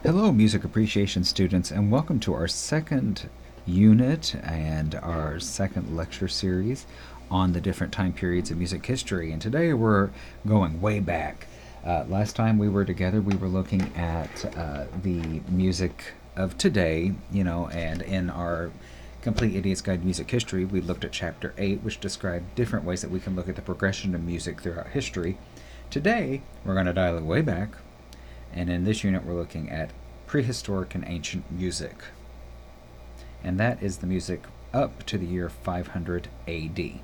Hello, music appreciation students, and welcome to our second unit and our second lecture series on the different time periods of music history. And today we're going way back. Last time we were together, we were looking at the music of today, and in our Complete Idiot's Guide to Music History, we looked at Chapter 8, which described different ways that we can look at the progression of music throughout history. Today, we're going to dial it way back, and in this unit, we're looking at prehistoric and ancient music. And that is the music up to the year 500 AD.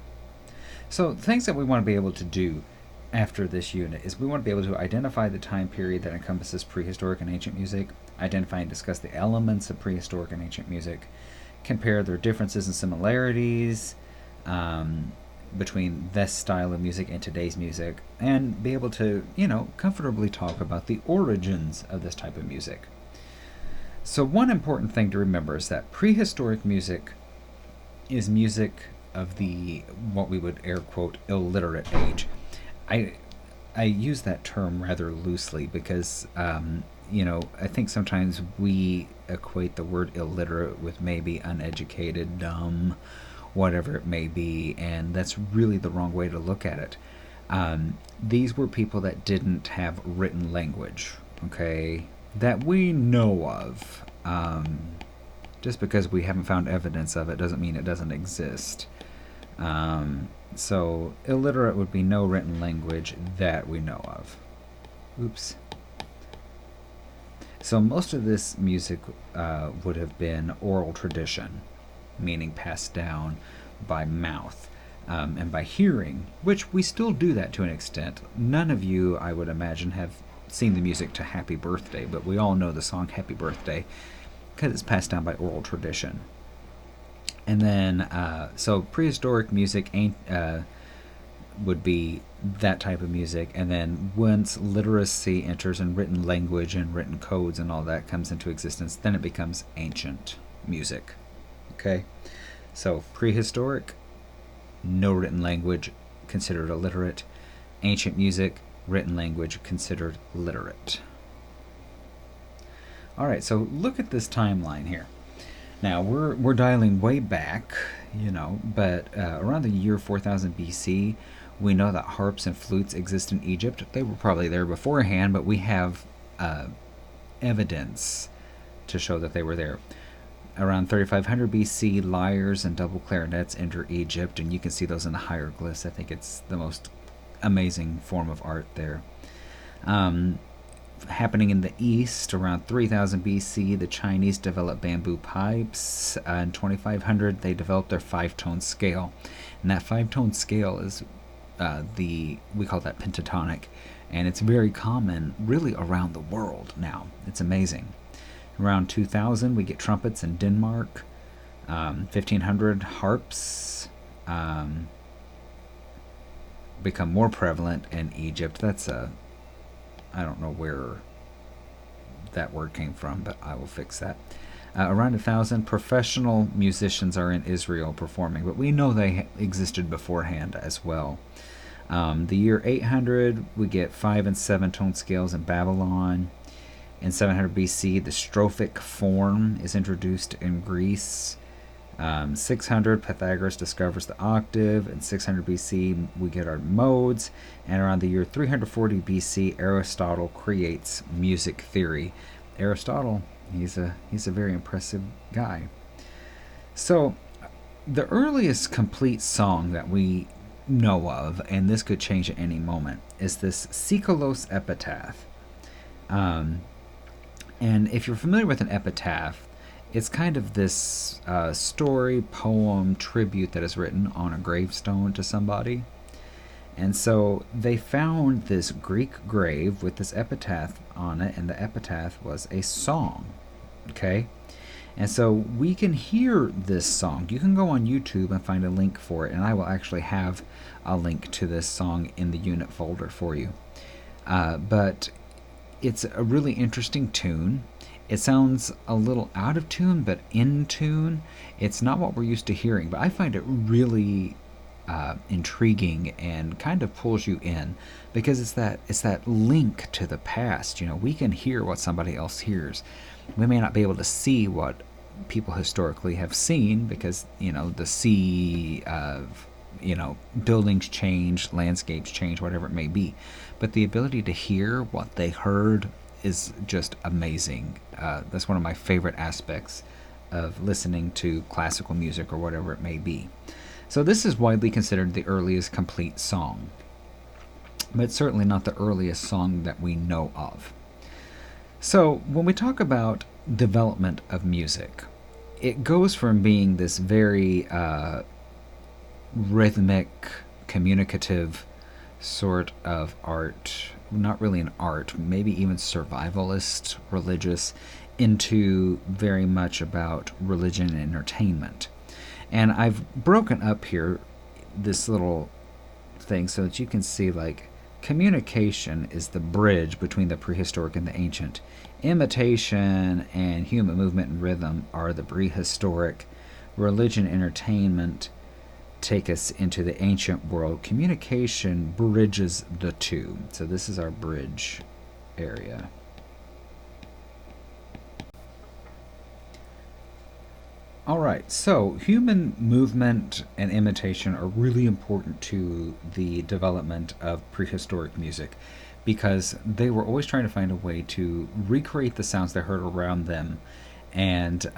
So, things that we want to be able to do after this unit is we want to be able to identify the time period that encompasses prehistoric and ancient music, identify and discuss the elements of prehistoric and ancient music, compare their differences and similarities, between this style of music and today's music, and be able to, comfortably talk about the origins of this type of music. So one important thing to remember is that prehistoric music is music of the, what we would air quote, illiterate age. I use that term rather loosely because, I think sometimes we equate the word illiterate with maybe uneducated, dumb, whatever it may be, and that's really the wrong way to look at it. These were people that didn't have written language, okay, that we know of. Just because we haven't found evidence of it doesn't mean it doesn't exist. So illiterate would be no written language that we know of. Oops. So most of this music would have been oral tradition, meaning passed down by mouth and by hearing, which we still do that to an extent. None of you, I would imagine, have seen the music to Happy Birthday, but we all know the song Happy Birthday because it's passed down by oral tradition. And then, so prehistoric music would be that type of music, and then once literacy enters and written language and written codes and all that comes into existence, then it becomes ancient music. Okay, so prehistoric, no written language, considered illiterate. Ancient music, written language, considered literate. All right, so look at this timeline here. Now we're dialing way back, but around the year 4000 BC, we know that harps and flutes exist in Egypt. They were probably there beforehand, but we have evidence to show that they were there. Around 3500 BC, lyres and double clarinets enter Egypt, and you can see those in the hieroglyphs. I think it's the most amazing form of art there. Happening in the east, around 3000 BC, the Chinese developed bamboo pipes. In 2500, they developed their five-tone scale. And that five-tone scale is we call that pentatonic. And it's very common really around the world now. It's amazing. Around 2000, we get trumpets in Denmark. 1500, harps become more prevalent in Egypt. That's I don't know where that word came from, but I will fix that. Around 1000, professional musicians are in Israel performing, but we know they existed beforehand as well. The year 800, we get 5 and 7 tone scales in Babylon. In 700 BC, the strophic form is introduced in Greece. 600, Pythagoras discovers the octave. In 600 BC, we get our modes. And around the year 340 BC, Aristotle creates music theory. Aristotle, he's a very impressive guy. So, the earliest complete song that we know of, and this could change at any moment, is this Sikolos epitaph. And if you're familiar with an epitaph, it's kind of this story, poem, tribute that is written on a gravestone to somebody. And so they found this Greek grave with this epitaph on it, and the epitaph was a song. Okay? And so we can hear this song. You can go on YouTube and find a link for it, and I will actually have a link to this song in the unit folder for you. But it's a really interesting tune. It sounds a little out of tune, but in tune. It's not what we're used to hearing, but I find it really intriguing and kind of pulls you in, because it's that link to the past. We can hear what somebody else hears. We may not be able to see what people historically have seen, because the sea of buildings change, landscapes change, whatever it may be, but the ability to hear what they heard is just amazing. That's one of my favorite aspects of listening to classical music or whatever it may be. So this is widely considered the earliest complete song, but certainly not the earliest song that we know of. So when we talk about development of music, it goes from being this very rhythmic, communicative sort of art, not really an art, maybe even survivalist, religious, into very much about religion and entertainment. And I've broken up here this little thing so that you can see, like, communication is the bridge between the prehistoric and the ancient. Imitation and human movement and rhythm are the prehistoric. Religion and entertainment take us into the ancient world. Communication bridges the two. So this is our bridge area. Alright, so human movement and imitation are really important to the development of prehistoric music, because they were always trying to find a way to recreate the sounds they heard around them. And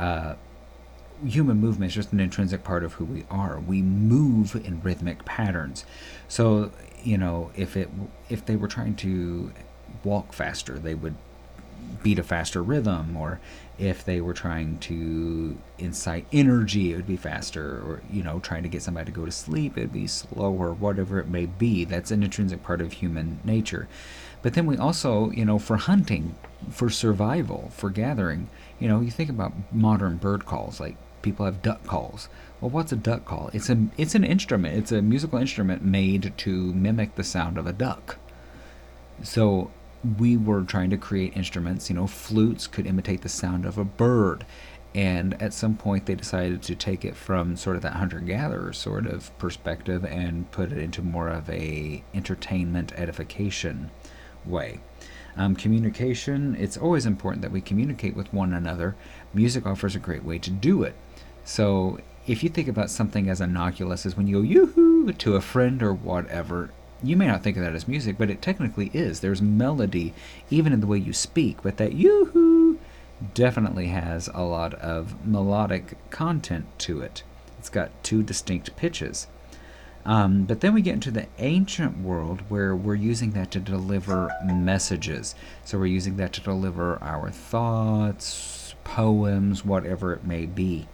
human movement is just an intrinsic part of who we are. We move in rhythmic patterns. So, if they were trying to walk faster, they would beat a faster rhythm, or if they were trying to incite energy, it would be faster, or trying to get somebody to go to sleep, it'd be slower, whatever it may be. That's an intrinsic part of human nature. But then we also, for hunting, for survival, for gathering, you think about modern bird calls, like people have duck calls. Well, what's a duck call? It's an instrument. It's a musical instrument made to mimic the sound of a duck. So we were trying to create instruments. Flutes could imitate the sound of a bird. And at some point they decided to take it from sort of that hunter-gatherer sort of perspective and put it into more of a entertainment, edification way. Communication, it's always important that we communicate with one another. Music offers a great way to do it. So if you think about something as innocuous as when you go yoo-hoo to a friend or whatever, you may not think of that as music, but it technically is. There's melody even in the way you speak, but that yoo-hoo definitely has a lot of melodic content to it. It's got two distinct pitches. But then we get into the ancient world, where we're using that to deliver messages. So we're using that to deliver our thoughts, poems, whatever it may be.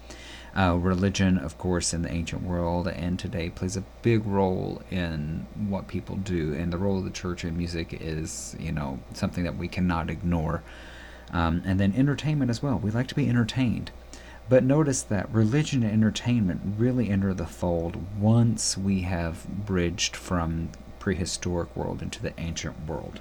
Religion, of course, in the ancient world and today plays a big role in what people do, and the role of the church in music is, something that we cannot ignore. And then entertainment as well. We like to be entertained. But notice that religion and entertainment really enter the fold once we have bridged from prehistoric world into the ancient world.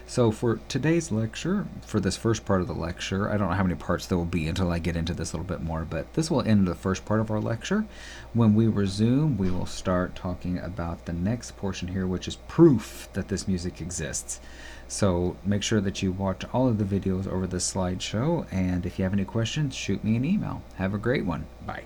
So for today's lecture, for this first part of the lecture, I don't know how many parts there will be until I get into this a little bit more, but this will end the first part of our lecture. When we resume, we will start talking about the next portion here, which is proof that this music exists. So make sure that you watch all of the videos over this slideshow, and if you have any questions, shoot me an email. Have a great one. Bye.